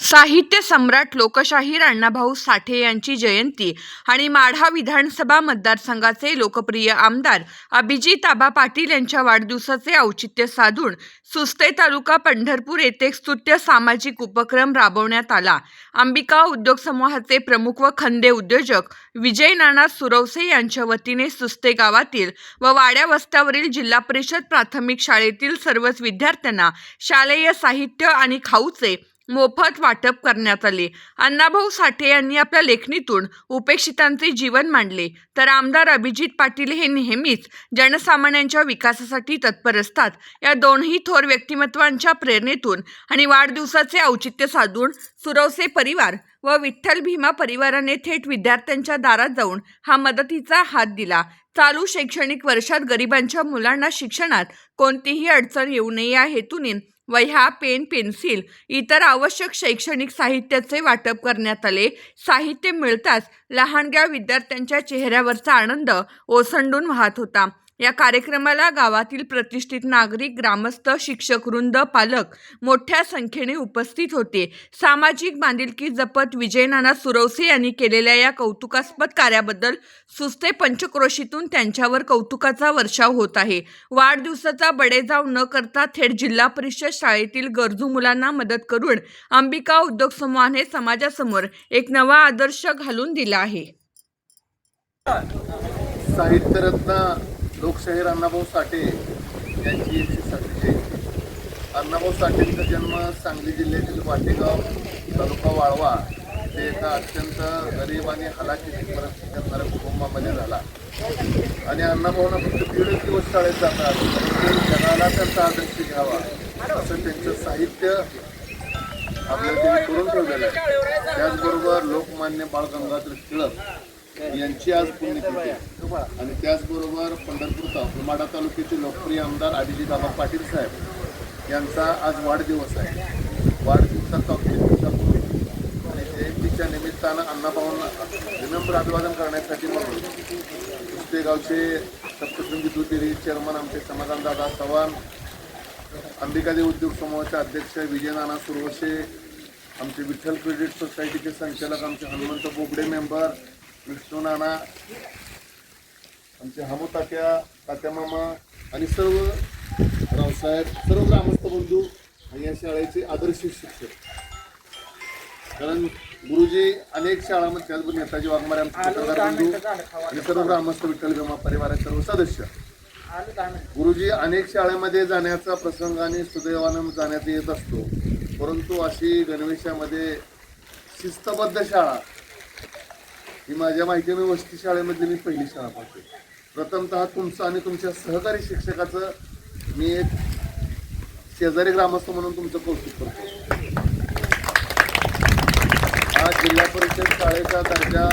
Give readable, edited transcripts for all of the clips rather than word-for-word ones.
साहित्य सम्राट लोकशाहीर अण्णाभाऊ साठे यांची जयंती आणि माढा विधानसभा मतदारसंघाचे लोकप्रिय आमदार अभिजित आबा पाटील यांच्या वाढदिवसाचे औचित्य साधून सुस्ते तालुका पंढरपूर येथे स्तुत्य सामाजिक उपक्रम राबवण्यात आला। अंबिका उद्योग समूहाचे प्रमुख व खंदे उद्योजक विजय नाना सुरवसे यांच्या वतीने सुस्ते गावातील व वाड्या वस्त्यावरील जिल्हा परिषद प्राथमिक शाळेतील सर्वच विद्यार्थ्यांना शालेय साहित्य आणि खाऊचे मोफत वाटप करण्यात आले। अण्णाभाऊ साठे यांनी आपल्या लेखणीतून उपेक्षितांचे जीवन मांडले, तर आमदार अभिजित पाटील हे नेहमीच जनसामान्यांच्या विकासासाठी तत्पर असतात। या दोन्ही थोर व्यक्तिमत्वांच्या प्रेरणेतून आणि वाढदिवसाचे औचित्य साधून सुरवसे परिवार व विठ्ठल भीमा परिवाराने थेट विद्यार्थ्यांच्या दारात जाऊन हा मदतीचा हात दिला। चालू शैक्षणिक वर्षात गरिबांच्या मुलांना शिक्षणात कोणतीही अडचण येऊ नये या हेतूने वह्या, पेन, पेन्सिल इतर आवश्यक शैक्षणिक साहित्याचे वाटप करण्यात आले। साहित्य मिळताच लहानग्या विद्यार्थ्यांच्या चेहऱ्यावरचा आनंद ओसंडून वाहत होता। या कार्यक्रमाला गावातील प्रतिष्ठित नागरिक, ग्रामस्थ, शिक्षक वृंद, पालक मोठ्या संख्येने उपस्थित होते। सामाजिक बांधिलकी जपत विजय नाना सुरवसे यांनी केलेल्या या कौतुकास्पद कार्याबद्दल सुस्ते पंचक्रोशीतून त्यांच्यावर कौतुकाचा वर्षाव होत आहे। वाढदिवसाचा बडेजाव न करता थेट जिल्हा परिषद शाळेतील गरजू मुलांना मदत करून अंबिका उद्योग समूहाने समाजासमोर एक नवा आदर्श घालून दिला आहे। साहित्यरत्न लोकशाहीर अण्णाभाऊ साठे यांची 160वी जयंती। अण्णाभाऊ साठेंचा जन्म सांगली जिल्ह्यातील वाटेगाव तालुका वाळवा ते एका अत्यंत गरीब आणि हलाखीची परिस्थिती असणाऱ्या कुटुंबामध्ये झाला आणि अण्णाभाऊंना फक्त 1.5 दिवस शाळेत जातात, परंतु जगाला त्यांचा आदर्श घ्यावा असं त्यांचं साहित्य आपल्याला त्यांनी करून ठेवलेलं आहे। त्याचबरोबर लोकमान्य बाळ गंगाधर टिळक यांची आज पुण्यतिथी आहे आणि त्याचबरोबर पंढरपूरचा माढा तालुक्याचे लोकप्रिय आमदार अभिजित आबा पाटील साहेब यांचा आज वाढदिवस आहे। वाढदिवसाचा औचित्य आणि जयंतीच्या निमित्तानं अण्णाभाऊंना विनम्र अभिवादन करण्यासाठी म्हणून सुस्ते गावचे सप्तशृंगी दुधेरी चेअरमन आमचे समाधानदादा चव्हाण, अंबिकादेव उद्योग समूहाचे अध्यक्ष विजय नाना सुरवसे, आमचे विठ्ठल क्रेडिट सोसायटीचे संचालक आमचे हनुमंत बोबडे मेंबर, विष्णू नाना, आमचे हमू तात्या मामा आणि सर्व रावसाहेब, सर्व ग्रामस्थ बंधू आणि या शाळेचे आदर्श शिक्षक। कारण गुरुजी अनेक शाळांमध्ये त्याचबरोबर नेताजी वाघमारे आमचे पत्रकार बंधू आणि सर्व ग्रामस्थ विठ्ठल भीमा परिवाराचे सर्व सदस्य। गुरुजी अनेक शाळेमध्ये जाण्याचा प्रसंग आणि सुदैवानं जाण्यात येत असतो, परंतु अशी गणवेशामध्ये शिस्तबद्ध शाळा ही माझ्या माहितीने वस्ती शाळेमधली मी पहिली शाळा पाहते। प्रथमतः तुमचं आणि तुमच्या सहकारी शिक्षकाचं मी एक शेजारी ग्रामस्थ म्हणून तुमचं कौतुक करतो। आज जिल्हा परिषद शाळेचा दर्जा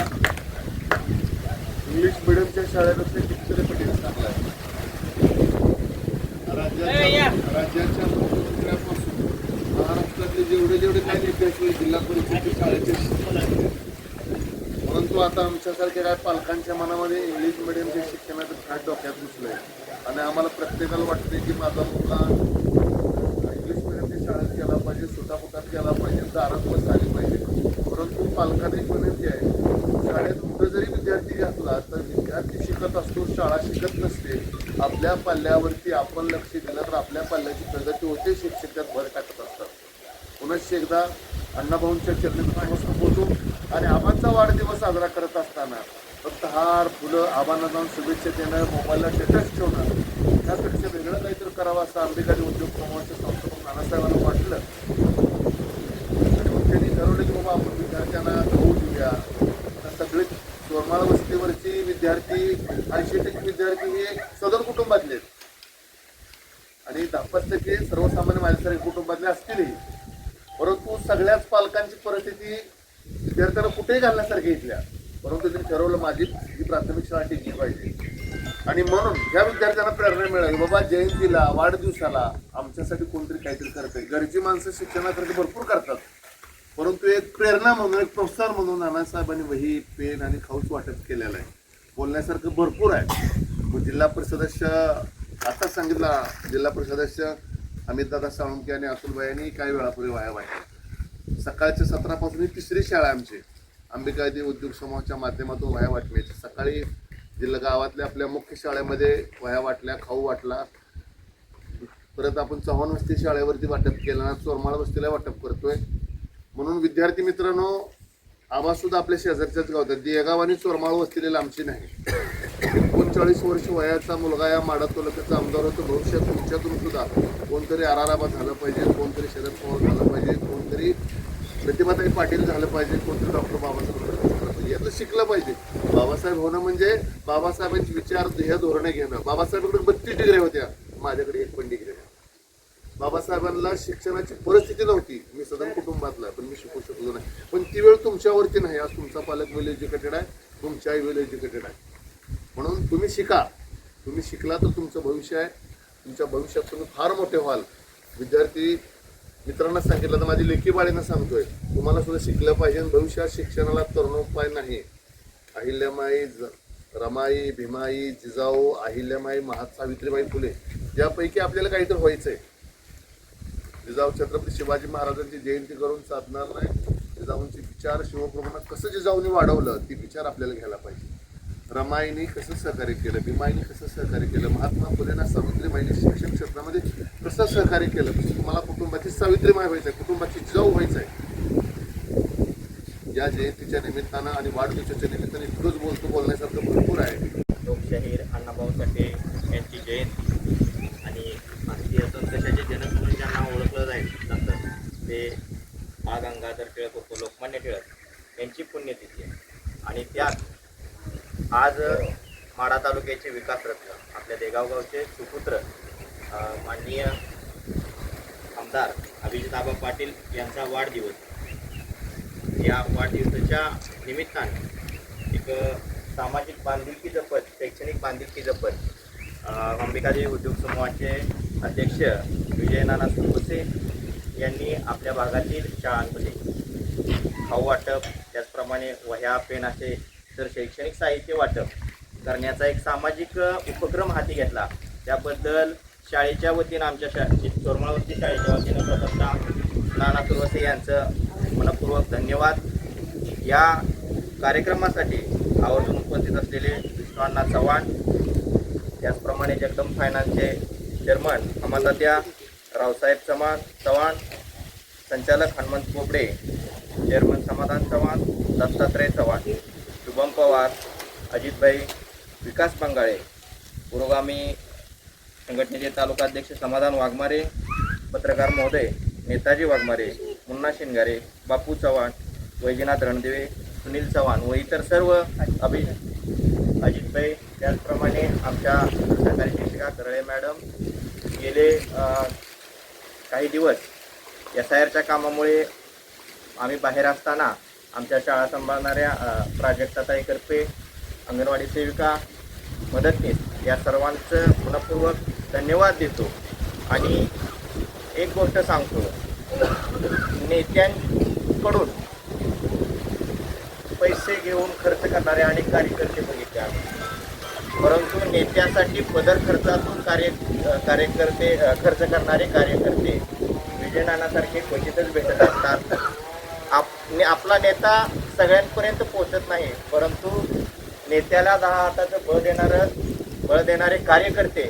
इंग्लिश मिडियमच्या शाळेपेक्षा कितीतरी पटीने चांगला आहे। राज्याच्या मुख्यमंत्र्यापासून महाराष्ट्रातले जेवढे काही नेते असले जिल्हा परिषद शाळेचे, परंतु आता आमच्यासारख्या काय पालकांच्या मनामध्ये इंग्लिश मिडियमच्या शिक्षणाचं फाट डोक्यात घुसलंय आणि आम्हाला प्रत्येकाला वाटते की माझा मुलगा इंग्लिश मिडियमच्या शाळेत गेला पाहिजे, सुटापुटात गेला पाहिजे, दारात बस आली पाहिजे। परंतु पालकांना एक विनंती आहे, शाळेत कुठं जरी विद्यार्थी घातला तर विद्यार्थी शिकत असतो, शाळा शिकत नसते। आपल्या पाल्यावरती आपण लक्ष दिलं तर आपल्या पाल्याची प्रगती होते, शिक्षक त्यात भर टाकत असतात। पुनश्च एकदा अण्णाभाऊंच्या चरणी नमस्कार बोलतो आणि आबांचा वाढदिवस साजरा करत असताना फक्त हार, फुलं, आबांना जाऊन शुभेच्छा देणं, मोबाईलला स्टेटस ठेवणं, त्यापेक्षा वेगळं काहीतरी करावं असं अंबिकादेव उद्योग समूहाचे संस्थापक नानासाहेबांना वाटलं आणि मग त्यांनी ठरवलं की बाबा आपण विद्यार्थ्यांना गहू देऊया। सगळे चोरमाळ वस्तीवरचे विद्यार्थी 80% विद्यार्थी हे सदर कुटुंबातले आणि 10% सर्वसामान्य माझ्यासारख्या कुटुंबातले असतीलही, परंतु सगळ्याच पालकांची परिस्थिती विद्यार्थ्यांना कुठेही घालण्यासारखी इथल्या, परंतु त्यांनी ठरवलं माझी ही प्राथमिक शाळा टिकली पाहिजे आणि म्हणून ह्या विद्यार्थ्यांना प्रेरणा मिळाली, बाबा जयंतीला वाढदिवसाला आमच्यासाठी कोणतरी काहीतरी करते। घरची माणसं शिक्षणासाठी भरपूर करतात, परंतु एक प्रेरणा म्हणून, एक प्रोत्साहन म्हणून नानासाहेबांनी वही, पेन आणि खाऊच वाटप केलेलं आहे। बोलण्यासारखं भरपूर आहे। जिल्हा परिषद सदस्य आता सांगितला, जिल्हा परिषद सदस्य अमितदादा साळुंके आणि अतुलबाई यांनी काही वेळापूर्वी वाया वाटल्या। सकाळच्या सत्रापासून ही तिसरी शाळा आमची अंबिकादेवी उद्योग समूहाच्या माध्यमातून वह्या वाटण्याची. सकाळी जिल्हा गावातल्या आपल्या मुख्य शाळेमध्ये वह्या वाटल्या, खाऊ वाटला. परत आपण चव्हाण वस्ती शाळेवरती वाटप केलं, चोरमाळ वस्तीला वाटप करतोय. म्हणून विद्यार्थी मित्रांनो, आवाज सुद्धा आपल्या शेजारच्याच गावात आहे. देगाव आणि चोरमाळ वस्तीला लांबची नाही. 39 वर्ष वयाचा मुलगा या माडा तालुक्याचा आमदार होतो. भविष्यात तुमच्यातून सुद्धा कोणतरी आराराबा झालं पाहिजे, कोणतरी शरद पवार झालं पाहिजे, कोणतरी प्रतिभाताई पाटील झालं पाहिजे, कोणतरी डॉक्टर बाबासाहेब झालं पाहिजे. यातलं शिकलं पाहिजे. बाबासाहेब होणं म्हणजे बाबासाहेबांचे विचार, ध्येय, धोरणे घेणं. बाबासाहेबांकडे 32 डिग्री होत्या, माझ्याकडे 1 पण डिग्री. बाबासाहेबांना शिक्षणाची परिस्थिती नव्हती. मी सदन कुटुंबातला, पण मी शिकू शकलो नाही. पण ती वेळ तुमच्यावरती नाही. आज तुमचा पालक वेल एज्युकेटेड आहे, तुमची आई वेल एज्युकेटेड आहे. म्हणून तुम्ही शिका. तुम्ही शिकला तर तुमचं भविष्य आहे. तुमच्या भविष्यात तुम्ही फार मोठे व्हाल. विद्यार्थी मित्रांना सांगितलं तर माझी लेखी बाळीनं सांगतोय, तुम्हाला सुद्धा शिकलं पाहिजे. भविष्यात शिक्षणाला तरुणोपाय नाही. अहिल्यामाई, रमाई, भीमाई, जिजाऊ, अहिल्यामाई, सावित्रीबाई फुले यापैकी आपल्याला काहीतरी व्हायचंय. जिजाऊ छत्रपती शिवाजी महाराजांची जयंती करून साधणार नाही. जिजाऊंचे विचार, शिवप्रमाणात कसं जिजाऊंनी वाढवलं ती विचार आपल्याला घ्यायला पाहिजे. रमाईने कसं सहकार्य केलं, भीमाईने कसं सहकार्य केलं, महात्मा फुलेंना सावित्रीबाईंनी शिक्षण क्षेत्रामध्ये कसं सहकार्य केलं. तुम्हाला कुटुंबाची सावित्रीमाई व्हायचं आहे, कुटुंबाची जिजाऊ व्हायचं आहे. या जयंतीच्या निमित्तानं आणि वाढदिवसाच्या निमित्ताने इतकंच बोलण्यासारखं भरपूर आहे. लोकशाहीर अण्णाभाऊ साठे यांची जयंती आणि भारतीय संघर्षाचे जनक म्हणून ज्यांना ओळखलं जातं ते बाळ गंगाधर टिळक उर्फ लोकमान्य टिळक यांची पुण्यतिथी आहे. आणि त्यात आज माढा तालुक्याचे विकासरत्न आपल्या देगाव गावचे सुपुत्र माननीय आमदार अभिजित पाटील यांचा वाढदिवस. या वाढदिवसाच्या निमित्ताने एक सामाजिक बांधिलकी जपत, शैक्षणिक बांधिलकी जपत अंबिकादेवी उद्योग समूहाचे अध्यक्ष विजयनाना सुरवसे यांनी आपल्या भागातील शाळांमध्ये खाऊ वाटप, त्याचप्रमाणे वह्या, पेन असे तर शैक्षणिक साहित्य वाटप करण्याचा एक सामाजिक उपक्रम हाती घेतला. त्याबद्दल शाळेच्या वतीनं आमच्या चोरमाळवस्ती शाळेच्या वतीनं प्रथमतः नाना सुरवसे यांचं मनपूर्वक धन्यवाद. या कार्यक्रमासाठी आवर्जून उपस्थित असलेले विष्णुअण्णा चव्हाण, त्याचप्रमाणे जगदंब फायनान्सचे चेअरमन अमलतात्या, रावसाहेब चव्हाण, संचालक हनुमंत बोबडे, चेअरमन समाधान चव्हाण, दत्तात्रय चव्हाण, शुभम पवार, अजितभाई, विकास बंगाळे, पुरोगामी संघटनेचे तालुकाध्यक्ष समाधान वाघमारे, पत्रकार महोदय नेताजी वाघमारे, मुन्ना शिंगारे, बापू चव्हाण, वैजनाथ रणदिवे, सुनील चव्हाण व इतर सर्व अजितभाई, त्याचप्रमाणे आमच्या सरकारी शिक्षिका करळे मॅडम गेले काही दिवस SIRच्या कामामुळे आम्ही बाहेर असताना आमच्या शाळा सांभाळणाऱ्या प्राजक्ताताई करपे, अंगणवाडी सेविका, मदतनीस या सर्वांचं मनपूर्वक धन्यवाद देतो. आणि एक गोष्ट सांगतो, नेत्यांकडून पैसे घेऊन खर्च करणारे अनेक कार्यकर्ते बघितले आहेत, परंतु नेत्यासाठी पदर खर्चातून खर्च करणारे कार्यकर्ते विजयनानासारखे क्वचितच भेटत असतात. आपला नेता सगळ्यांपर्यंत पोहोचत नाही, परंतु नेत्याला 10 हाताचं बळ देणारे कार्यकर्ते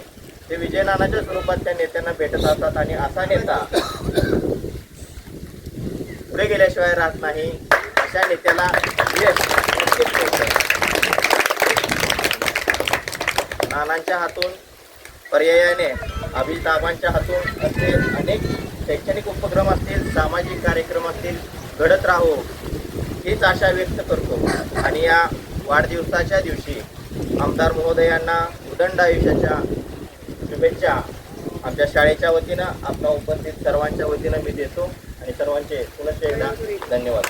ते विजयनानाच्या स्वरूपात त्या नेत्यांना भेटत असतात. आणि असा नेता पुढे गेल्याशिवाय राहत नाही. अशा नेत्याला यश नक्कीच मिळतं. नानांच्या हातून पर्यायाने अभिजिताबांच्या हातून असे अनेक शैक्षणिक उपक्रम असतील, सामाजिक कार्यक्रम असतील घडत राहो हीच आशा व्यक्त करतो. आणि या वाढदिवसाच्या दिवशी आमदार महोदयांना उदंड आयुष्याच्या शुभेच्छा आमच्या शाळेच्या वतीनं, आपला उपस्थित सर्वांच्या वतीनं मी देतो. आणि सर्वांचे पुनश्च एकदा धन्यवाद.